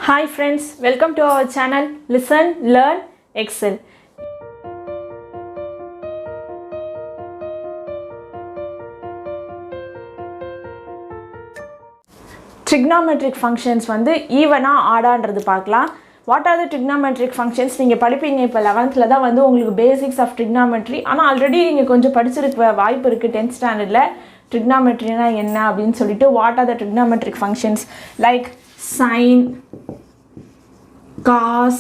Hi friends, welcome to our channel Listen, Learn, Excel. Trigonometric functions வந்து ஈவனா ஆடான்றது பார்க்கலாம். What are the trigonometric functions? நீங்கள் படிப்பீங்க இப்போ 11th தான் வந்து உங்களுக்கு basics of trigonometry. ஆனால் ஆல்ரெடி நீங்கள் கொஞ்சம் படிச்சிருக்க வாய்ப்பு இருக்குது 10th standardல trigonometryனா என்ன அப்படின்னு சொல்லிட்டு what are the trigonometric functions like sin, cos,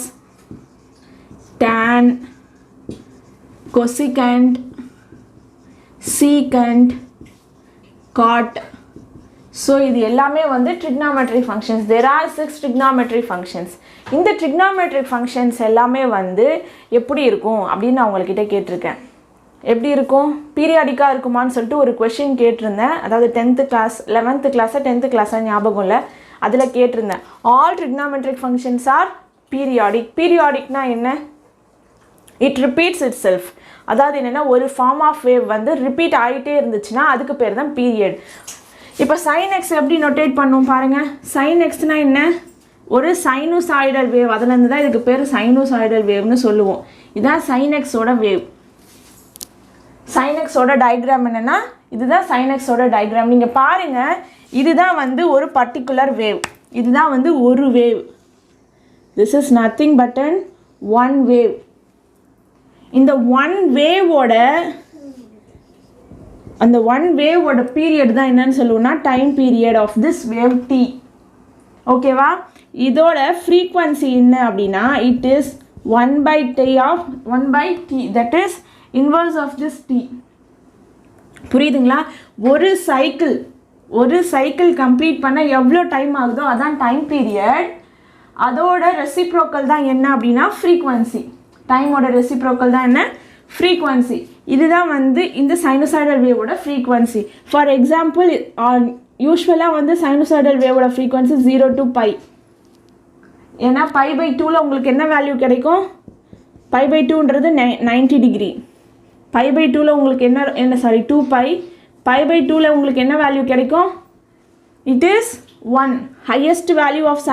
tan, cosecant, secant, cot. So இது எல்லாமே வந்து trigonometric functions. There are 6 trigonometric functions. இந்த trigonometric functions எல்லாமே வந்து எப்படி இருக்கும் அப்படின்னு நான் உங்கள்கிட்ட கேட்டிருக்கேன். எப்படி இருக்கும்? பீரியாடிக்காக இருக்குமான்னு சொல்லிட்டு ஒரு கொஷின் கேட்டிருந்தேன். அதாவது 10th class 11th class 10th class ஞாபகம் இல்லை, அதில் கேட்டிருந்தேன். All trigonometric functions are periodic. Periodicனா என்ன? It repeats itself. அதாவது என்னென்னா ஒரு ஃபார்ம் ஆஃப் வேவ் வந்து ரிப்பீட் ஆகிட்டே இருந்துச்சுன்னா அதுக்கு பேர் தான் பீரியட். இப்போ sin x எப்படி நோட்டேட் பண்ணும் பாருங்கள். sin xனா என்ன? ஒரு சைனூசாய்டல் வேவ், அதுலேருந்து தான் இதுக்கு பேர் சைனூசாய்டல் வேவ்னு சொல்லுவோம். இதுதான் sin xோட வேவ். sin xோட டயக்ராம் என்னென்னா இதுதான் sin xோட டயக்ராம். நீங்கள் பாருங்கள், இதுதான் வந்து ஒரு பர்டிகுலர் வேவ். இதுதான் வந்து ஒரு wave. This is nothing but an one wave. இந்த one waveோட அந்த one waveோட பீரியட் தான் என்னன்னு சொல்லுவோம்னா time period of this wave t. ஓகேவா? இதோட ஃப்ரீக்வன்சி என்ன அப்படின்னா it is 1/t that is inverse of this t. புரியுதுங்களா? ஒரு சைக்கிள் கம்ப்ளீட் பண்ண எவ்வளோ டைம் ஆகுதோ அதான் டைம் பீரியட். அதோட ரெசிப்ரோக்கல் தான் என்ன அப்படின்னா ஃப்ரீக்வன்சி. டைமோட ரெசிப்ரோக்கல் தான் என்ன? ஃப்ரீக்வன்சி. இதுதான் வந்து இந்த சைனூசாய்டல் வேவோட ஃப்ரீக்வன்சி. ஃபார் எக்ஸாம்பிள் யூஸ்வலாக வந்து சைனூசாய்டல் வேவோட ஃப்ரீக்வன்சி 0 to π. ஏன்னா π/2ல் உங்களுக்கு என்ன வேல்யூ கிடைக்கும்? π/2ன்றது 90 டிகிரி. π/2ல் உங்களுக்கு என்ன 2π. π/2ல் உங்களுக்கு என்ன வேல்யூ கிடைக்கும்? It is 1. Highest value of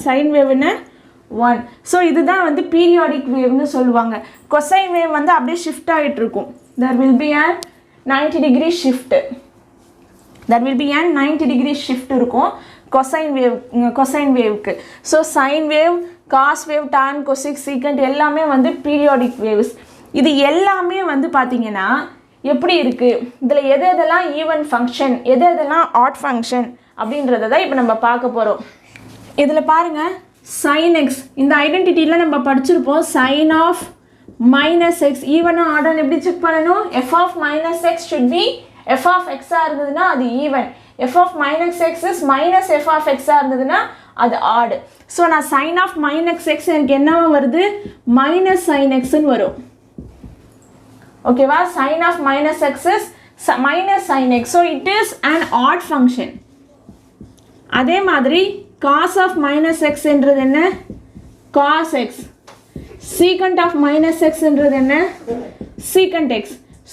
sine வேவ்னு 1. ஸோ இதுதான் வந்து பீரியாடிக் வேவ்னு சொல்லுவாங்க. கொசைன் வேவ் வந்து அப்படியே ஷிஃப்ட் ஆகிட்டு இருக்கும். there will be a 90 degree shift. there will be a 90 degree shift இருக்கும் கொசைன் வேவ்க்கு. So sine wave, cos wave, tan, cosec, secant எல்லாமே வந்து பீரியாடிக் வேவ்ஸ். இது எல்லாமே வந்து பார்த்தீங்கன்னா எப்படி இருக்குது, இதில் எதெல்லாம் ஈவன் ஃபங்க்ஷன், எதெல்லாம் ஆட் ஃபங்க்ஷன் அப்படின்றத தான் இப்போ நம்ம பார்க்க போகிறோம். இதில் பாருங்கள், sin x இந்த ஐடென்டிட்டியில் நம்ம படிச்சிருப்போம். sin of minus x ஈவனாக ஆர்டர் எப்படி செக் பண்ணணும்? f of minus x should be f of x இருந்ததுன்னா அது even. f of minus x is minus f of x இருந்ததுன்னா அது ஆட். ஸோ நான் sin of minus x எனக்கு என்னவா வருது? minus sin xன்னு வரும். ஓகேவா? sin of minus x is minus sin x. So it is an odd function. அதே மாதிரி cos of minus x என்றது என்ன? cos x. secant of minus x என்றது என்ன? secant x.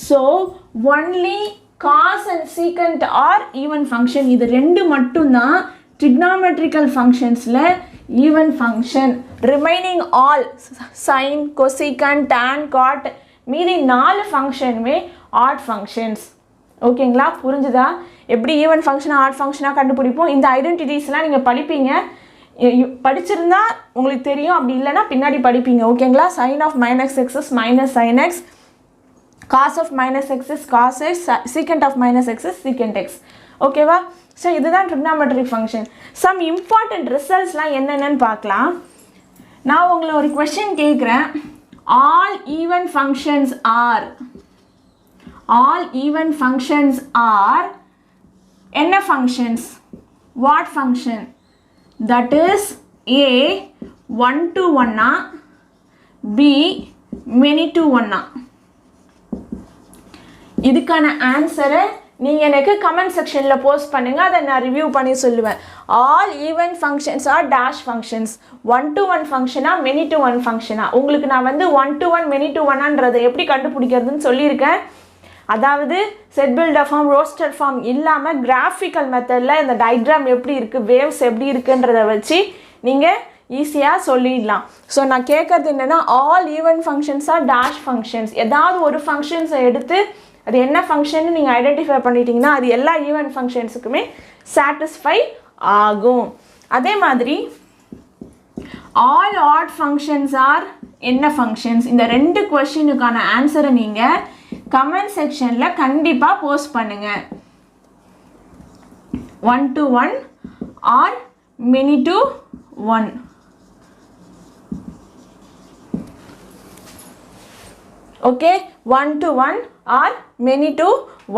So only cos and secant are even function. இது ரெண்டு மட்டும்தான் trigonometrical functionsல even function. remaining all sin, cosecant, tan, cot மீதி 4 ஃபங்க்ஷனுமே odd functions. ஓகேங்களா? புரிஞ்சுதா? எப்படி ஈவன் ஃபங்க்ஷனாக ஆட் ஃபங்க்ஷனாக கண்டுபிடிப்போம்? இந்த ஐடென்டிட்டிஸ்லாம் நீங்கள் படிப்பீங்க. படிச்சிருந்தா உங்களுக்கு தெரியும், அப்படி இல்லைனா பின்னாடி படிப்பீங்க. ஓகேங்களா? Sine of minus x is minus sine x, cos of minus x is cos x, secant of minus x is secant x. ஓகேவா? ஸோ இதுதான் ட்ரிக்னாமெட்ரிக் ஃபங்க்ஷன். சம் இம்பார்ட்டன்ட் ரிசல்ட்ஸ்லாம் என்னென்னு பார்க்கலாம். நான் உங்களை ஒரு கொஸ்டின் கேட்குறேன். ஆல் ஈவன் ஃபங்க்ஷன்ஸ் ஆர் என்ன functions? What function? That is A 1 to 1 B many to 1. இதுக்கான ஆன்சரை நீங்கள் எனக்கு கமெண்ட் செக்ஷனில் போஸ்ட் பண்ணுங்கள், அதை நான் ரிவ்யூ பண்ணி சொல்லுவேன். All even functions are dash functions. 1 to 1 ஃபங்க்ஷனா மெனி டு 1 ஃபங்க்ஷனா? உங்களுக்கு நான் வந்து 1 to 1 மெனி டு 1ன்றதை எப்படி கண்டுபிடிக்கிறதுன்னு சொல்லியிருக்கேன். அதாவது set builder form, roster form இல்லாமல் கிராஃபிக்கல் மெத்தடில் இந்த டயக்ராம் எப்படி இருக்குது, வேவ்ஸ் எப்படி இருக்குன்றதை வச்சு நீங்கள் ஈஸியாக சொல்லிடலாம். ஸோ நான் கேட்குறது என்னென்னா all even functions are dash functions. ஏதாவது ஒரு ஃபங்க்ஷன்ஸை எடுத்து அது என்ன ஃபங்க்ஷன் நீங்கள் ஐடென்டிஃபை பண்ணிட்டீங்கன்னா அது எல்லா ஈவன் ஃபங்க்ஷன்ஸுக்குமே சாட்டிஸ்ஃபை ஆகும். அதே மாதிரி ஆல் ஆட் ஃபங்க்ஷன்ஸ் ஆர் என்ன ஃபங்க்ஷன்ஸ்? இந்த 2 கொஸ்டினுக்கான ஆன்சரை நீங்கள் கமெண்ட் செக்ஷனில் கண்டிப்பாக போஸ்ட் பண்ணுங்கள். 1 to 1 or many to 1. Okay, 1 to 1 or many to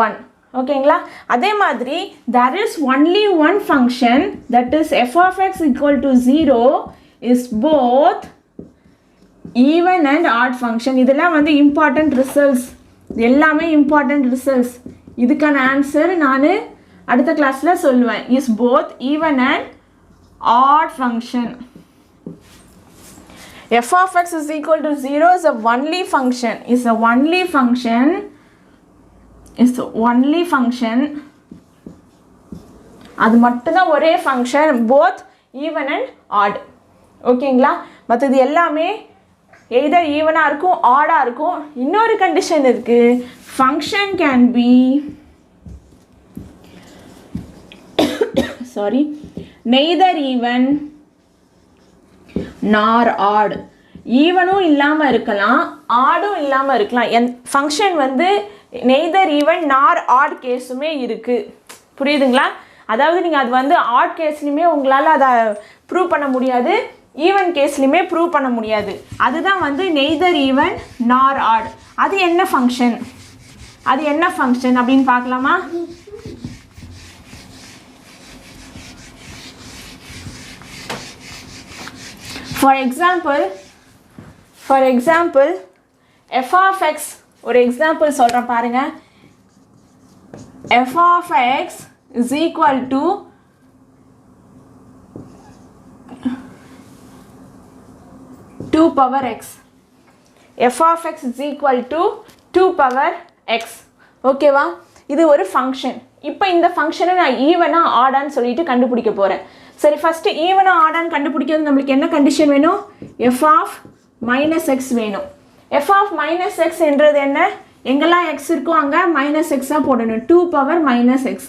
1. ஓகேங்களா? அதே மாதிரி there is only one function that is f of x equal to 0 is both even and odd function. இதெல்லாம் வந்து important results. எல்லாமே important results. இதுக்கான answer நான் அடுத்த கிளாஸில் சொல்லுவேன். is both even and odd function. f of x is equal to 0 is a only function. Is a only function. Is the only function. அது மட்டும்தான் ஒரே function, both even and odd. ஓகேங்களா? மற்றது எல்லாமே எய்தர் ஈவனாக இருக்கும் ஆடாக இருக்கும். இன்னொரு கண்டிஷன் இருக்குது, function can B sorry neither even nor add. ஈவனும் இல்லாமல் இருக்கலாம், ஆடும் இல்லாமல் இருக்கலாம். ஃபங்க்ஷன் வந்து நெய்தர் ஈவன் நார் ஆட் கேஸுமே இருக்குது. புரியுதுங்களா? அதாவது நீங்கள் அது வந்து ஆட் கேஸ்லையுமே உங்களால் அதை ப்ரூவ் பண்ண முடியாது, ஈவன் கேஸ்லையுமே ப்ரூவ் பண்ண முடியாது. அதுதான் வந்து நெய்தர் ஈவன் நார் ஆட். அது என்ன ஃபங்க்ஷன்? அது என்ன ஃபங்க்ஷன் அப்படின்னு பார்க்கலாமா? For example f of x, ஒரு எக்ஸாம்பிள் சொல்கிறேன் பாருங்க. f of x is equal to 2 power x. f of x is equal to 2 power x. ஓகேவா? இது ஒரு ஃபங்க்ஷன். இப்போ இந்த ஃபங்க்ஷனை நான் ஈவனாக ஆடான்னு சொல்லிட்டு கண்டுபிடிக்க போகிறேன். சரி, ஃபஸ்ட்டு ஈவனாக ஆடான்னு கண்டுபிடிக்கிறது நம்மளுக்கு என்ன கண்டிஷன் வேணும்? f of minus x வேணும். f of minus x என்றது என்ன? எங்கெல்லாம் x இருக்கோ அங்கே மைனஸ் எக்ஸாக போடணும். 2 power minus x.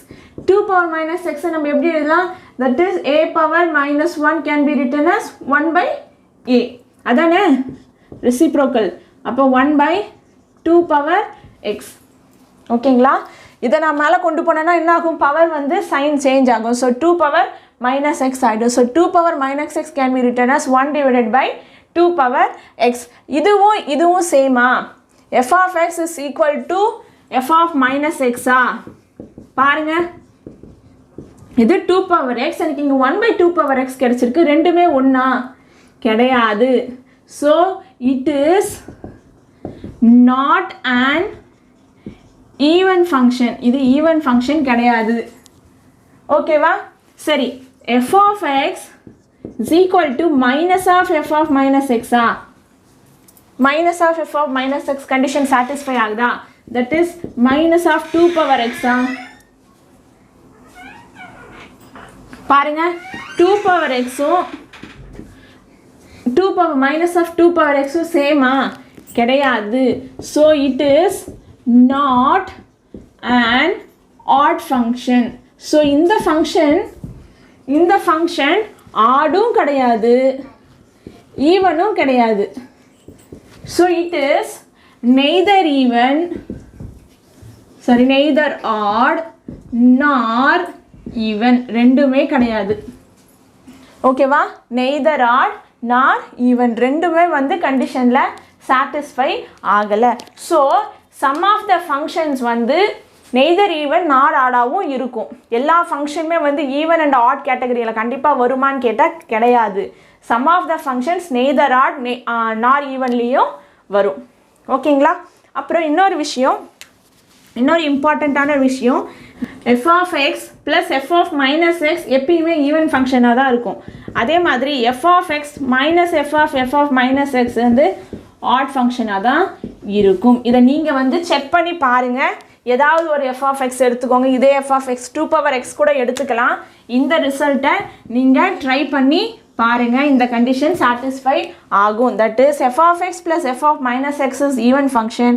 2 power minus x நம்ம எப்படி எழுதலாம்? that is a power minus 1 can be written as 1 by a. அதானே ரெசிப்ரோக்கல். அப்போ 1 by 2 power x. ஓகேங்களா? இதை நான் மேலே கொண்டு போனேன்னா என்ன ஆகும்? பவர் வந்து சைன் சேஞ்ச் ஆகும். ஸோ 2 power minus x ஆகிடும். So 2 power minus x can be written as 1 divided by 2 power x. இதுவும் சேமா? f of x is equal to f of minus x. பாருங்க, இது 2 power x, எனக்கு இங்கே 1 by 2 power x கிடைச்சிருக்கு. ரெண்டுமே ஒன்றா? கிடையாது. So it is not an even function. இது ஈவன் ஃபங்க்ஷன் கிடையாது. ஓகேவா? சரி, f of x is equal to minus of f of minus x. minus of f of minus x condition satisfy ஆகுதா? that is minus of 2 power x. பாருங்க, 2 power x 2 power minus of 2 power x சேமா? கிடையாது. so it is not an odd function. so இந்த function ஆடும் கிடையாது, ஈவனும் கிடையாது. so it is neither odd nor even. ரெண்டுமே கிடையாது. ஓகேவா? neither odd nor even ரெண்டுமே வந்து கண்டிஷனில் சாட்டிஸ்ஃபை ஆகலை. So some of the functions வந்து நெய்தர் ஈவன் நார் ஆடாவும் இருக்கும். எல்லா ஃபங்க்ஷனுமே வந்து ஈவன் அண்ட் ஆட் கேட்டகரியில் கண்டிப்பாக வருமானு கேட்டால் கிடையாது. Some of the functions neither odd nor ஈவன்லேயும் வரும். ஓகேங்களா? அப்புறம் இன்னொரு இம்பார்ட்டண்ட்டான விஷயம், f of x plus f of minus x எப்பயுமே ஈவன் ஃபங்க்ஷனாக தான் இருக்கும். அதே மாதிரி f of x minus f of minus x வந்து ஆட் ஃபங்க்ஷனாக தான் இருக்கும். இதை நீங்கள் வந்து செக் பண்ணி பாருங்கள். ஏதாவது ஒரு f of x எடுத்துக்கோங்க. இதே f of x 2 power x கூட எடுத்துக்கலாம். இந்த ரிசல்ட்டை நீங்கள் ட்ரை பண்ணி பாருங்க இந்த கண்டிஷன் சாட்டிஸ்ஃபை ஆகும். That is f of x plus f of minus x is even function,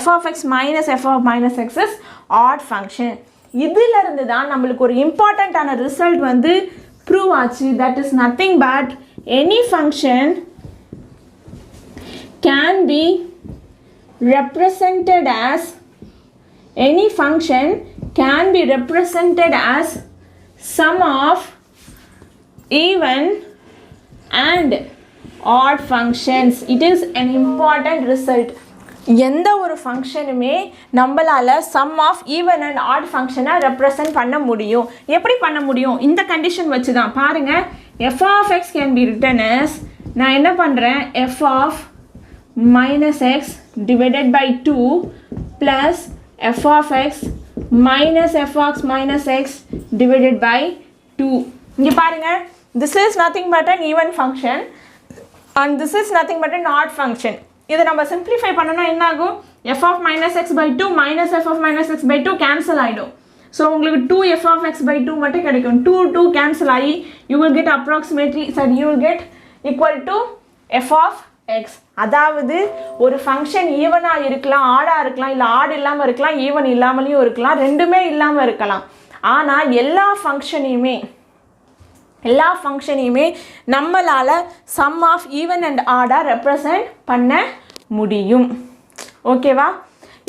f of x minus f of minus x is odd function. இதில் இருந்து தான் நம்மளுக்கு ஒரு இம்பார்ட்டண்ட்டான ரிசல்ட் வந்து ப்ரூவ் ஆச்சு. That is nothing but any function can be represented as sum of even and odd functions. It is an important result. எந்த ஒரு ஃபங்க்ஷனுமே நம்மளால் sum of even and odd ஃபங்க்ஷனை ரெப்ரசன்ட் பண்ண முடியும். எப்படி பண்ண முடியும்? இந்த கண்டிஷன் வச்சு தான். பாருங்கள், f of x can be written as, நான் என்ன பண்ணுறேன், f of minus x divided by 2 plus f of x minus f of minus x divided by 2. இங்கே பாருங்கள், this is nothing but an even function and this is nothing but an odd function. இதை நம்ம simplify பண்ணோன்னா என்ன ஆகும்? f of minus x by 2 minus f of minus x by 2 cancel ஆகிடும். So உங்களுக்கு 2f of x by 2 மட்டும் கிடைக்கும். 2 cancel ஆகி you will get equal to f of x. அதாவது ஒரு ஃபங்க்ஷன் ஈவனாக இருக்கலாம், ஆடாக இருக்கலாம், இல்லை ஆடு இல்லாமல் இருக்கலாம், ஈவன் இல்லாமலையும் இருக்கலாம், ரெண்டுமே இல்லாமல் இருக்கலாம். ஆனால் எல்லா ஃபங்க்ஷனையுமே நம்மளால் சம் ஆஃப் ஈவன் அண்ட் ஆடாக ரெப்ரசன்ட் பண்ண முடியும். ஓகேவா?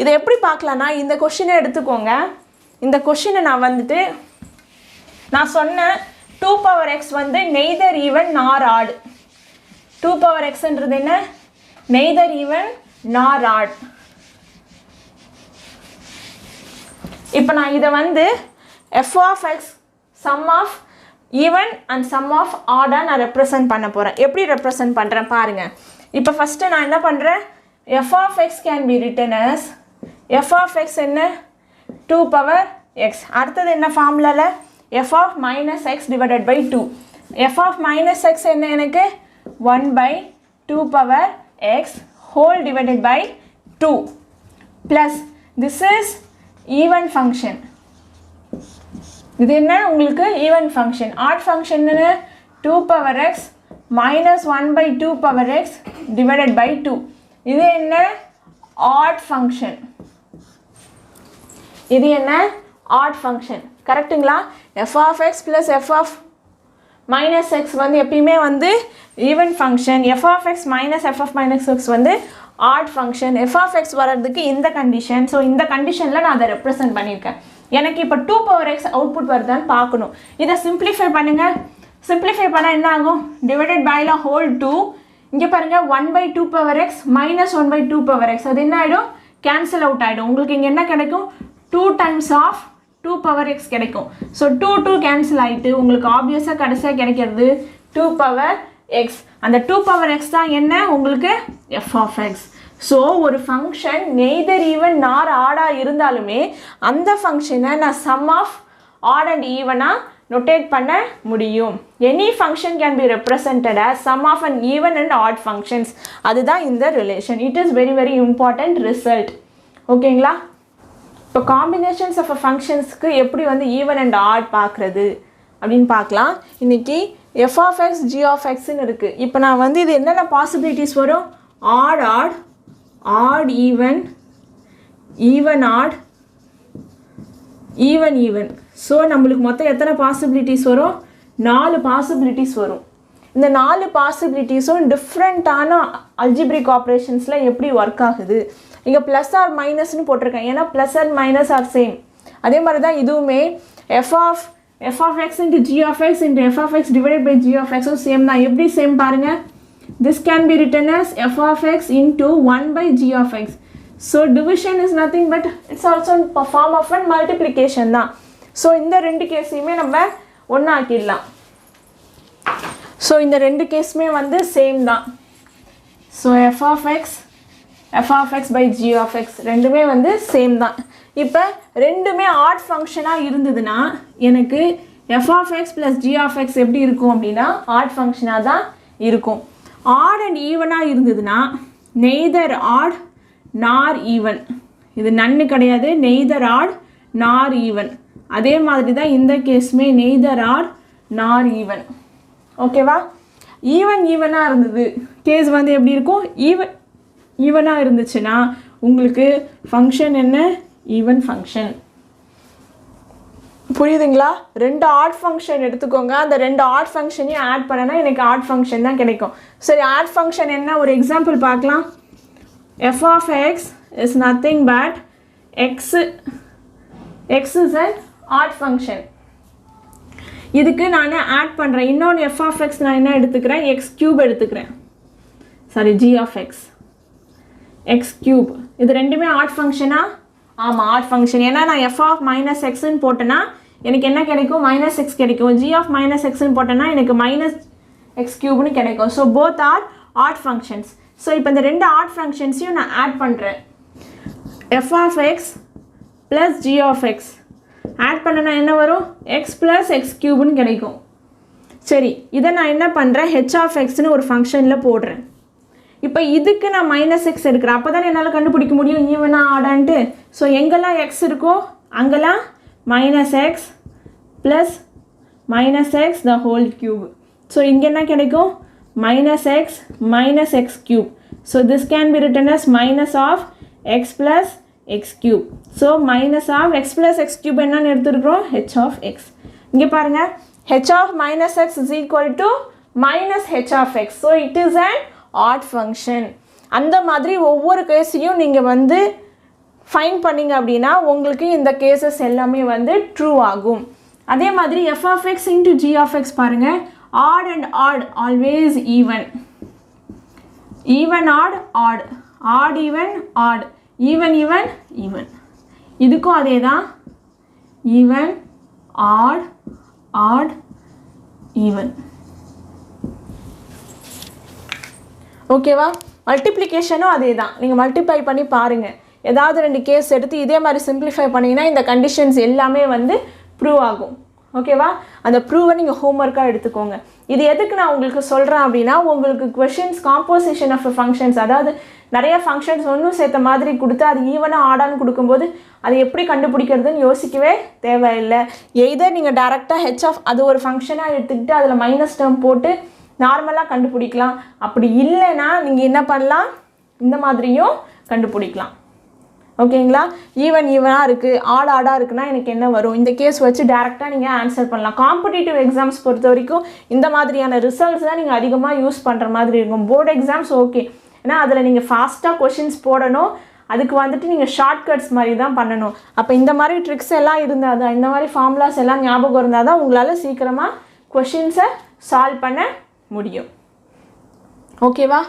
இதை எப்படி பார்க்கலான்னா, இந்த கொஷினை எடுத்துக்கோங்க. இந்த கொஷினை நான் சொன்னேன் 2 power x வந்து neither even nor odd. 2 power xன்றது என்ன? Neither even nor odd. இப்போ நான் இதை f of x sum of even and sum of ஆடாக நான் ரெப்ரசன்ட் பண்ண போகிறேன். எப்படி ரெப்ரசன்ட் பண்ணுறேன் பாருங்கள். இப்போ ஃபஸ்ட்டு நான் என்ன பண்ணுறேன், f of x can be written as f of x என்ன 2 power x. அடுத்தது என்ன ஃபார்முலாவில் f of minus x divided by 2. f of minus x என்ன எனக்கு 1 by 2 power x whole divided by 2 plus this is even function. இது என்ன உங்களுக்கு even function. Odd function 2 power x minus 1 by 2 power x divided by 2. இது என்ன? Odd function. இது என்ன? Odd function. கரெக்டுங்களா? f of x plus f of minus x எப்பயுமே even function. f of x minus f of minus x odd function. f of x வர்றதுக்கு இந்த condition. So இந்த கண்டிஷனில் நான் அதை ரெப்ரசன்ட் பண்ணியிருக்கேன். எனக்கு இப்போ 2 power x அவுட்புட் வருதான்னு பார்க்கணும். இதை சிம்பிளிஃபை பண்ணுங்கள். சிம்பிளிஃபை பண்ணால் என்ன ஆகும்? டிவைடட் பைல ஹோல் 2. இங்கே பாருங்கள் 1 by 2 power x minus 1 by 2 power x. அது என்ன ஆகிடும்? கேன்சல் அவுட் ஆகிடும். உங்களுக்கு இங்கே என்ன கிடைக்கும்? 2 times of 2 power x கிடைக்கும். ஸோ 2 கேன்சல் ஆகிட்டு உங்களுக்கு ஆப்வியஸாக கடைசியாக கிடைக்கிறது 2 power x. அந்த 2 power x தான் என்ன உங்களுக்கு? f of x. ஸோ ஒரு ஃபங்க்ஷன் நெய்தர் ஈவன் நார் ஆடாக இருந்தாலுமே அந்த ஃபங்க்ஷனை நான் சம் ஆஃப் ஆட் அண்ட் ஈவனாக நோட்டேட் பண்ண முடியும். Any function can be represented as sum of and even and odd functions. அதுதான் இந்த relation. It is very very important result. ஓகேங்களா? இப்போ காம்பினேஷன்ஸ் ஆஃப் ஃபங்க்ஷன்ஸ்க்கு எப்படி ஈவன் அண்ட் ஆட் பார்க்குறது அப்படின்னு பார்க்கலாம். இன்றைக்கி f of x g of xன்னு இருக்குது. இப்போ நான் இது என்னென்ன பாசிபிலிட்டிஸ் வரும்? Odd odd, odd even, even odd, even. So நம்மளுக்கு மொத்தம் எத்தனை பாசிபிலிட்டிஸ் வரும்? 4 பாசிபிலிட்டிஸ் வரும். இந்த 4 பாசிபிலிட்டிஸும் டிஃப்ரெண்ட்டான அல்ஜிப்ரிக் ஆப்ரேஷன்ஸில் எப்படி ஒர்க் ஆகுது. இங்கே ப்ளஸ் ஆர் மைனஸ்னு போட்டிருக்கேன். ஏன்னா plus and minus R same. அதே மாதிரி தான் இதுவுமே f of x into g of x into f of x divided by g of x same தான். எப்படி சேம் பாருங்கள். This can be written as f of x into 1 by g of x. So division is nothing but it's also a form of a multiplication தான். So இந்த ரெண்டு கேஸையுமே நம்ம ஒன்றாக்கிடலாம். So இந்த ரெண்டு கேஸுமே same தான். So f of x by g of x ரெண்டுமே same தான். இப்போ ரெண்டுமே ஆட் ஃபங்க்ஷனாக இருந்ததுன்னா எனக்கு f of x plus g of x எப்படி இருக்கும் அப்படின்னா ஆட் ஃபங்க்ஷனாக தான் இருக்கும். ஆட் அண்ட் ஈவனாக இருந்ததுன்னா நெய்தர் ஆட் நார் ஈவன். இது நன்னு கிடையாது. நெய்தர் ஆட் நார் ஈவன். அதே மாதிரி தான் இந்த கேஸுமே நெய்தர் ஆட் நார் ஈவன். ஓகேவா? ஈவனாக இருந்தது கேஸ் வந்து எப்படி இருக்கும், ஈவனாக இருந்துச்சுன்னா உங்களுக்கு ஃபங்க்ஷன் என்ன, ஈவன் ஃபங்க்ஷன். புரியுதுங்களா? 2 ஆட் ஃபங்க்ஷன் எடுத்துக்கோங்க, அந்த 2 ஆட் ஃபங்க்ஷனையும் ஆட் பண்ணனா எனக்கு ஆட் ஃபங்க்ஷன் தான் கிடைக்கும். சரி, ஆட் ஃபங்க்ஷன் என்ன, ஒரு எக்ஸாம்பிள் பார்க்கலாம். f of x is nothing but x is an odd function. இதுக்கு நான் ஆட் பண்ணுறேன். இன்னொன்று f of x நான் என்ன எடுத்துக்கிறேன், x³ எடுத்துக்கிறேன். Sorry, g of x x³. இது ரெண்டுமே ஆட் ஃபங்க்ஷனா? ஆமாம், ஆட் ஃபங்க்ஷன். ஏன்னா நான் f of minus xன்னு போட்டேன்னா எனக்கு என்ன கிடைக்கும், மைனஸ் எக்ஸ் கிடைக்கும். g of minus xன்னு போட்டேன்னா எனக்கு மைனஸ் x³ கிடைக்கும். So both are odd functions. So இப்போ இந்த 2 ஆட் ஃபங்க்ஷன்ஸையும் நான் ஆட் பண்ணுறேன். f of x plus g of x add பண்ணனா என்ன வரும், x plus x³ கிடைக்கும். சரி, இதை நான் என்ன பண்ணுறேன், h of xன்னு ஒரு ஃபங்க்ஷனில் போடுறேன். இப்போ இதுக்கு நான் மைனஸ் எக்ஸ் எடுக்கிறேன். அப்போ தான் என்னால் கண்டுபிடிக்க முடியும் ஈவனா ஆடான்ட்டு. ஸோ எங்கெல்லாம் எக்ஸ் இருக்கோ அங்கெல்லாம் minus X plus minus X the whole cube. So இங்கே என்ன கிடைக்கும், minus x minus x cube. So this can be written as minus of x plus x cube. So minus of x plus x cube என்னன்னு எடுத்துருக்கிறோம், h of x. இங்கே பாருங்க, h of minus x is equal to minus h of x. So it is an odd function. அந்த மாதிரி ஒவ்வொரு கேஸையும் நீங்கள் வந்து find பண்ணிங்க அப்படின்னா உங்களுக்கு இந்த கேசஸ் எல்லாமே வந்து ட்ரூ ஆகும். அதே மாதிரி f of x into g of x பாருங்கள், odd and odd always even, even odd odd, odd even odd, even even even. இதுக்கும் அதே தான், even odd odd even. ஓகேவா? மல்டிப்ளிகேஷனும் அதே தான். நீங்கள் மல்டிப்ளை பண்ணி பாருங்கள், ஏதாவது 2 கேஸ் எடுத்து இதே மாதிரி சிம்பிளிஃபை பண்ணிங்கன்னா இந்த கண்டிஷன்ஸ் எல்லாமே வந்து ப்ரூவ் ஆகும். ஓகேவா? அந்த ப்ரூவை நீங்கள் ஹோம்ஒர்க்காக எடுத்துக்கோங்க. இது எதுக்கு நான் உங்களுக்கு சொல்கிறேன் அப்படின்னா, உங்களுக்கு கொஷின்ஸ் காம்போசிஷன் ஆஃப் ஃபங்க்ஷன்ஸ், அதாவது நிறைய ஃபங்க்ஷன்ஸ் ஒன்றும் சேர்த்த மாதிரி கொடுத்து அது ஈவனாக ஆடான்னு கொடுக்கும்போது அது எப்படி கண்டுபிடிக்கிறதுன்னு யோசிக்கவே தேவையில்லை. எய்தர் நீங்கள் டேரெக்டாக ஹெச் ஆஃப் அது ஒரு ஃபங்க்ஷனாக எடுத்துக்கிட்டு அதில் மைனஸ் டேர்ம் போட்டு நார்மலாக கண்டுபிடிக்கலாம். அப்படி இல்லைன்னா நீங்கள் என்ன பண்ணலாம், இந்த மாதிரியும் கண்டுபிடிக்கலாம். ஓகேங்களா? ஈவனாக இருக்குது, ஆடாக இருக்குன்னா எனக்கு என்ன வரும், இந்த கேஸ் வச்சு டேரெக்டாக நீங்கள் ஆன்சர் பண்ணலாம். காம்படிட்டிவ் எக்ஸாம்ஸ் பொறுத்த வரைக்கும் இந்த மாதிரியான ரிசல்ட்ஸ் தான் நீங்கள் அதிகமாக யூஸ் பண்ணுற மாதிரி இருக்கும். போர்டு எக்ஸாம்ஸ் ஓகே, ஏன்னா அதில் நீங்கள் ஃபாஸ்ட்டாக கொஷின்ஸ் போடணும், அதுக்கு வந்துட்டு நீங்கள் ஷார்ட்கட்ஸ் மாதிரி தான் பண்ணணும். அப்போ இந்த மாதிரி ட்ரிக்ஸ் எல்லாம் இருந்தால் தான், இந்த மாதிரி ஃபார்முலாஸ் எல்லாம் ஞாபகம் இருந்தால் தான் உங்களால் சீக்கிரமாக கொஷின்ஸை சால்வ் பண்ண முடியும். ஓகேவா?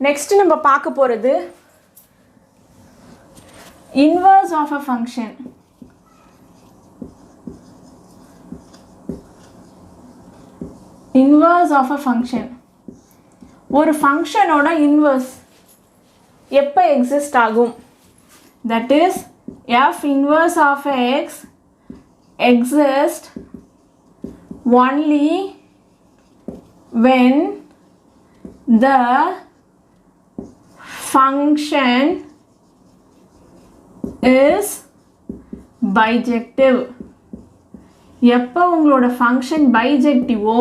நெக்ஸ்ட்டு நம்ம பார்க்க போகிறது inverse of a function. Inverse of a function. ஒரு ஃபங்க்ஷனோட இன்வர்ஸ் எப்போ எக்ஸிஸ்ட் ஆகும், that is f inverse of x exists only when the function is bijective. எப்போ உங்களோட ஃபங்க்ஷன் பைஜெக்டிவோ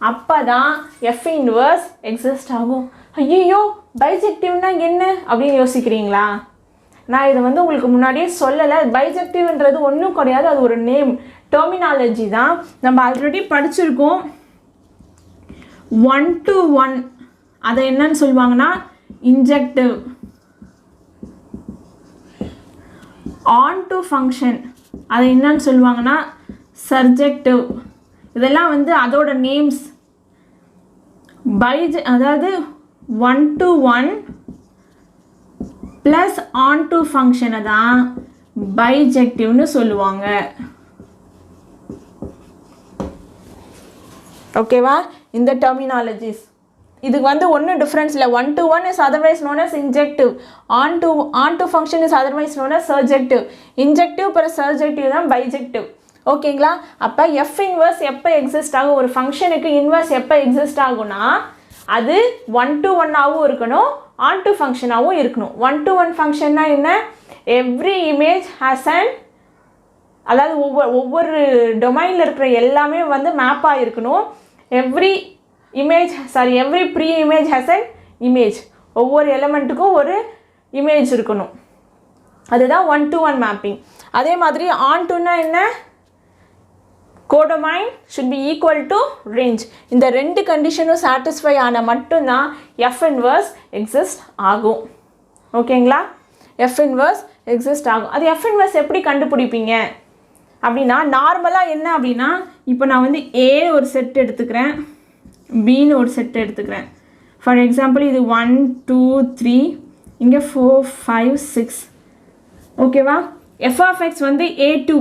அப்போ தான் எஃப் இன்வர்ஸ் எக்ஸிஸ்ட் ஆகும். ஐயோ பைஜெக்டிவ்னா என்ன அப்படின்னு யோசிக்கிறீங்களா? நான் இதை வந்து உங்களுக்கு முன்னாடியே சொல்லலை. பைஜெக்டிவ்ன்றது ஒன்றும் கிடையாது, அது ஒரு நேம், டெர்மினாலஜி தான். நம்ம ஆல்ரெடி படிச்சிருக்கோம். 1 to 1 அதை என்னன்னு சொல்லுவாங்கன்னா இன்ஜெக்டிவ். ஆன் டு ஃபங்க்ஷன் அதை என்னன்னு சொல்லுவாங்கன்னா சர்ஜெக்டிவ். இதெல்லாம் வந்து அதோட நேம்ஸ். அதாவது 1 to 1 ப்ளஸ் ஆன் டு ஃபங்க்ஷனை தான் பைஜெக்டிவ்னு சொல்லுவாங்க. ஓகேவா? இந்த டெர்மினாலஜிஸ் இதுக்கு வந்து ஒன்றும் டிஃப்ரென்ஸ் இல்லை. 1 to 1 is otherwise known as injective, onto function is otherwise known as surjective. Injective பிற சர்ஜெக்டிவ் தான் பைஜெக்டிவ். ஓகேங்களா? அப்போ எஃப் இன்வர்ஸ் எப்போ எக்ஸிஸ்ட் ஆகும், ஒரு ஃபங்க்ஷனுக்கு இன்வர்ஸ் எப்போ எக்ஸிஸ்ட் ஆகும்னா அது 1 to 1ஆகவும் இருக்கணும், ஆன் டு ஃபங்க்ஷனாகவும் இருக்கணும். 1 to 1 ஃபங்க்ஷன்னா என்ன, எவ்ரி இமேஜ் ஹேஸ் அண்ட், அதாவது ஒவ்வொரு டொமைனில் இருக்கிற எல்லாமே வந்து மேப்பாக இருக்கணும். Every image, sorry, every pre-image has an image. ஒவ்வொரு எலிமெண்ட்டுக்கும் ஒரு இமேஜ் இருக்கணும். அதுதான் 1-to-1 மேப்பிங். அதே மாதிரி ஆன் டுன்னா என்ன? Codomain should be equal to range. இந்த ரெண்டு கண்டிஷனும் சாட்டிஸ்ஃபை ஆன மட்டும்தான் F inverse exist ஆகும். ஓகேங்களா? F inverse exist ஆகும். அது F inverse எப்படி கண்டுபிடிப்பீங்க அப்படின்னா, நார்மலாக என்ன அப்படின்னா, இப்போ நான் வந்து A ஒரு செட் எடுத்துக்கிறேன், பின்னு ஒரு செட் எடுத்துக்கிறேன். ஃபார் எக்ஸாம்பிள் இது 1 2 3, இங்கே 4 5 6. ஓகேவா? f of x வந்து a to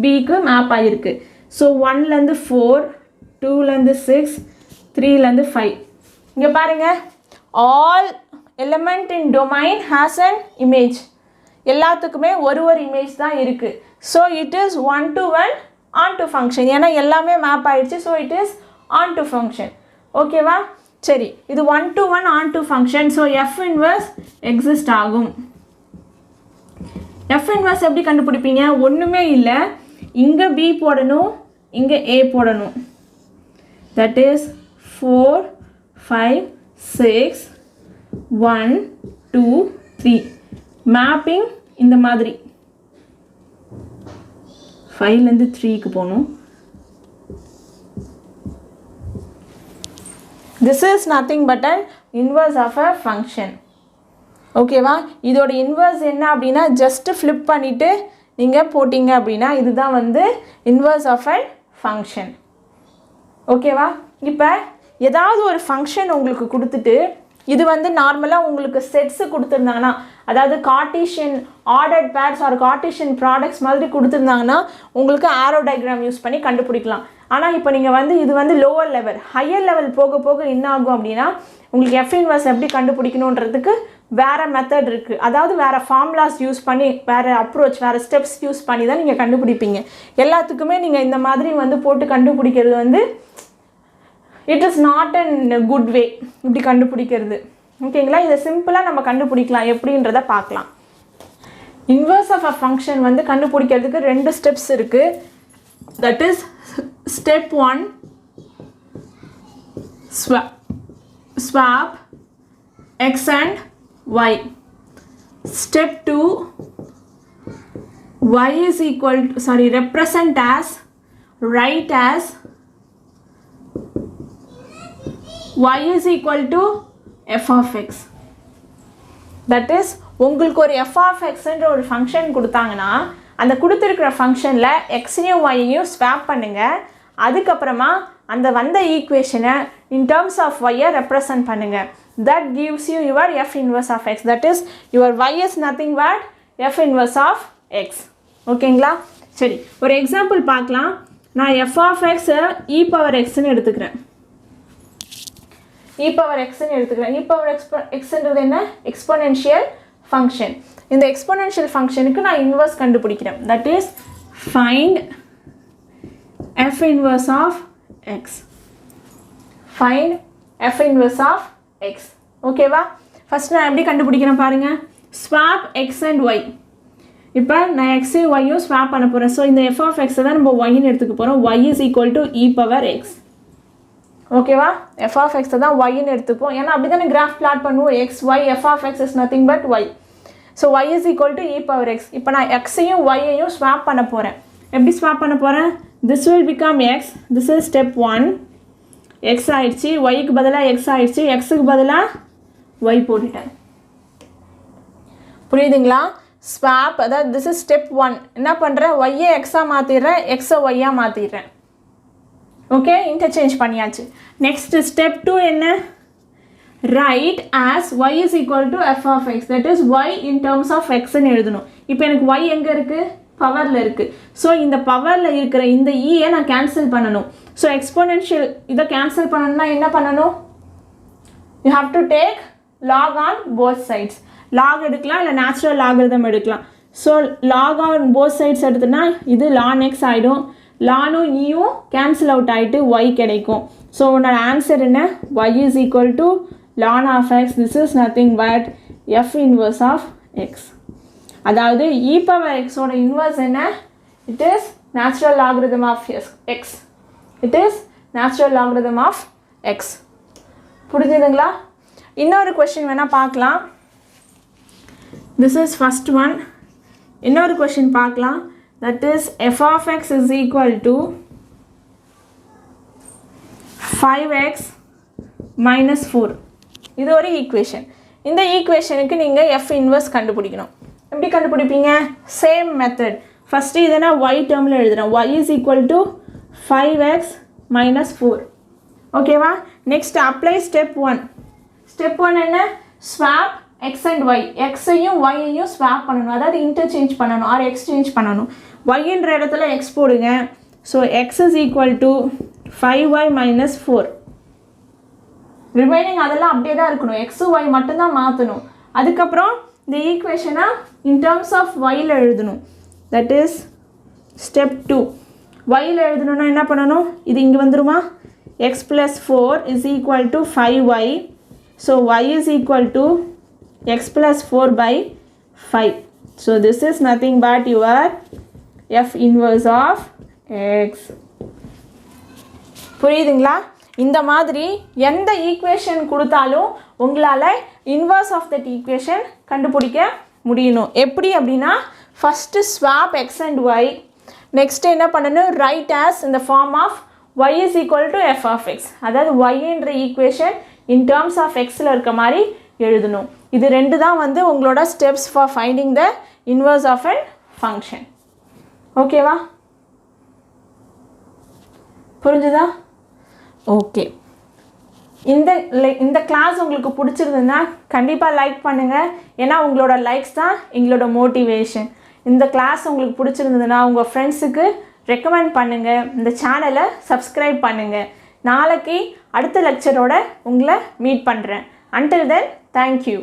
bக்கு மேப் ஆகிருக்கு. ஸோ 1லேருந்து 4, 2லேருந்து 6, 3லேருந்து 5. இங்கே பாருங்கள், all element in domain has an image. எல்லாத்துக்குமே ஒரு இமேஜ் தான் இருக்குது. So it is 1-to-1 on to function. ஏன்னா எல்லாமே மேப் ஆகிடுச்சு. So it is on to function. ஓகேவா? சரி, இது 1-to-1 on to function. So F inverse exist ஆகும். எஃப் இன்வர்ஸ் எப்படி கண்டுபிடிப்பீங்க? ஒன்றுமே இல்லை, இங்கே பி போடணும், இங்கே ஏ போடணும். That is 4 5 6 1 2 3. மேப்பிங் இந்த மாதிரி 5லேருந்து 3க்கு போகணும். This is nothing but an inverse of a function. ஓகேவா? இதோட இன்வர்ஸ் என்ன அப்படின்னா, ஜஸ்ட்டு ஃப்ளிப் பண்ணிவிட்டு நீங்கள் போட்டிங்க அப்படின்னா இதுதான் வந்து இன்வர்ஸ் ஆஃப் அ ஃபங்க்ஷன். ஓகேவா? இப்போ ஏதாவது ஒரு ஃபங்க்ஷன் உங்களுக்கு கொடுத்துட்டு, இது வந்து நார்மலாக உங்களுக்கு செட்ஸு கொடுத்துருந்தாங்கன்னா, அதாவது Cartesian ordered pairs are Cartesian products மாதிரி கொடுத்துருந்தாங்கன்னா உங்களுக்கு ஆரோ டயக்ராம் யூஸ் பண்ணி கண்டுபிடிக்கலாம். ஆனால் இப்போ நீங்கள் வந்து இது வந்து லோவர் லெவல், ஹையர் லெவல் போக போக என்ன ஆகும் அப்படின்னா, உங்களுக்கு எஃப் இன்வர்ஸ் எப்படி கண்டுபிடிக்கணுன்றதுக்கு வேறு மெத்தட் இருக்குது. அதாவது வேறு ஃபார்முலாஸ் யூஸ் பண்ணி, வேறு அப்ரோச், வேறு ஸ்டெப்ஸ் யூஸ் பண்ணி தான் நீங்கள் கண்டுபிடிப்பீங்க. எல்லாத்துக்குமே நீங்கள் இந்த மாதிரி வந்து போட்டு கண்டுபிடிக்கிறது வந்து it is not an good way. இப்படி கண்டுபிடிக்கிறது ஓகேங்களா? இதை சிம்பிளாக நம்ம கண்டுபிடிக்கலாம் எப்படின்றத பார்க்கலாம். இன்வர்ஸ் ஆஃப் அ ஃபங்க்ஷன் வந்து கண்டுபிடிக்கிறதுக்கு 2 ஸ்டெப்ஸ் இருக்குது. That is step 1 swap x and y. Step 2 y is equal to, represent as, write as y is equal to f of x. That is, உங்களுக்கு ஒரு f of xன்ற ஒரு function கொடுத்தாங்கன்னா, அந்த கொடுத்துருக்கிற ஃபங்க்ஷனில் எக்ஸையும் ஒய்யையும் ஸ்வாப் பண்ணுங்கள். அதுக்கப்புறமா அந்த வந்த ஈக்குவேஷனை இன் டேர்ம்ஸ் ஆஃப் ஒய்யை ரெப்ரசன்ட் பண்ணுங்கள். That gives you your f inverse of x. That is your y is nothing but f inverse of x. ஓகேங்களா? சரி, ஒரு எக்ஸாம்பிள் பார்க்கலாம். நான் எஃப் ஆஃப் எக்ஸை இ பவர் எக்ஸ்ன்னு எடுத்துக்கிறேன். இ பவர் எக்ஸ்ன்னு எடுத்துக்கிறேன். இ பவர் எக்ஸ்ன்றது என்ன? Exponential function. இந்த எக்ஸ்போனென்ஷியல் ஃபங்க்ஷனுக்கு நான் இன்வர்ஸ் கண்டுபிடிக்கிறேன். That is find f inverse of x. Find f inverse of x. ஓகேவா? ஃபஸ்ட் நான் எப்படி கண்டுபிடிக்கிறேன் பாருங்கள். swap x and y. இப்போ நான் எக்ஸையும் ஒய்யும் ஸ்வாப் பண்ண போகிறேன். ஸோ இந்த f of x தான் நம்ம ஒய்ன்னு எடுத்துக்க போகிறோம். y is equal to e power x. ஓகேவா? f of x தான் ஒய்ன்னு எடுத்துப்போம். ஏன்னா அப்படி தானே கிராஃப் பிளாட் பண்ணுவோம். x y f of x is nothing but y. So y is equal to e power x. இப்போ நான் எக்ஸையும் ஒய்யையும் ஸ்வாப் பண்ண போகிறேன். எப்படி ஸ்வாப் பண்ண போகிறேன்? This will become x. This is step 1. x ஆயிடுச்சு, yக்கு பதிலாக x ஆயிடுச்சு, xக்கு பதிலாக y போட்டுட்டேன். புரியுதுங்களா? ஸ்வாப், அதாவது this is step 1. என்ன பண்ணுறேன்? y-ஐ x-ஆ மாற்றிடுறேன், x-ஐ y-ஆ மாற்றிடுறேன். ஓகே, இன்டர்சேஞ்ச் பண்ணியாச்சு. நெக்ஸ்ட் ஸ்டெப் 2 என்ன? Right as y is equal to f of x. That is y in terms of xன்னு எழுதணும். இப்போ எனக்கு y எங்கே இருக்குது? பவரில் இருக்குது. ஸோ இந்த பவரில் இருக்கிற இந்த ஈயை நான் கேன்சல் பண்ணணும். ஸோ எக்ஸ்போனென்ஷியல் இதை கேன்சல் பண்ணணும்னா என்ன பண்ணணும்? You have to take log on both sides. Log எடுக்கலாம், இல்லை நேச்சுரல் லாகிரிதம் எடுக்கலாம். So log on both sides எடுத்துனா இது லான் எக்ஸ் ஆகிடும். லானும் ஈயும் கேன்சல் அவுட் ஆகிட்டு ஒய் கிடைக்கும். ஸோ உன்னோட ஆன்சர் என்ன? Y is equal to ln of x. This is nothing but f inverse of x. அதாவது e பவர் எக்ஸோட இன்வர்ஸ் என்ன? It is natural logarithm of x. It is natural logarithm of x. புரிஞ்சுதுங்களா? இன்னொரு question வேணால் பார்க்கலாம். This is first one. இன்னொரு question பார்க்கலாம். That is f of x is equal to 5x minus 4. இது ஒரு ஈக்குவேஷன். இந்த ஈக்குவேஷனுக்கு நீங்கள் f இன்வர்ஸ் கண்டுபிடிக்கணும். எப்படி கண்டுபிடிப்பீங்க? Same method. ஃபஸ்ட்டு இதை நான் y டேர்மில் எழுதுகிறேன். y is equal to 5x minus 4. ஓகேவா? Next apply step 1. ஸ்டெப் 1 என்ன? Swap x and y. எக்ஸையும் ஒய்யையும் ஸ்வாப் பண்ணணும், அதாவது இன்டர்சேஞ்ச் பண்ணணும் ஆர் எக்ஸ்சேஞ்ச் பண்ணணும். ஒய்ன்ற இடத்துல x போடுங்க. So x is equal to 5y minus 4. Remaining அதெல்லாம் அப்படியே தான் இருக்கணும். x y மட்டும்தான் மாற்றணும். அதுக்கப்புறம் இந்த ஈக்குவேஷனை இன் டேர்ம்ஸ் ஆஃப் yல எழுதணும். That is step 2. yல எழுதணும்னா என்ன பண்ணணும்? இது இங்கே வந்துருமா? x plus 4 is equal to 5y. So y is equal to x plus 4 by 5. So this is nothing but your f inverse of x. புரியுதுங்களா? இந்த மாதிரி எந்த ஈக்குவேஷன் கொடுத்தாலும் உங்களால் இன்வர்ஸ் ஆஃப் தட் ஈக்குவேஷன் கண்டுபிடிக்க முடியணும். எப்படி அப்படின்னா first swap x and y. Next என்ன பண்ணணும்? ரைட் ஆஸ் இந்த form of y is equal to f of x. அதாவது yன்ற ஈக்குவேஷன் இன் டேர்ம்ஸ் ஆஃப் எக்ஸில் இருக்க மாதிரி எழுதணும். இது ரெண்டு தான் வந்து உங்களோட steps for finding the inverse of an function. ஓகேவா? புரிஞ்சுதா? ஓகே. இந்த கிளாஸ் உங்களுக்கு பிடிச்சிருந்ததுன்னா கண்டிப்பாக லைக் பண்ணுங்கள். ஏன்னா உங்களோட லைக்ஸ் தான் எங்களோட மோட்டிவேஷன். இந்த கிளாஸ் உங்களுக்கு பிடிச்சிருந்ததுன்னா உங்கள் ஃப்ரெண்ட்ஸுக்கு ரெக்கமெண்ட் பண்ணுங்கள். இந்த சேனலை சப்ஸ்கிரைப் பண்ணுங்கள். நாளைக்கு அடுத்த லெக்சரோட உங்களை மீட் பண்ணுறேன். Until then, thank you.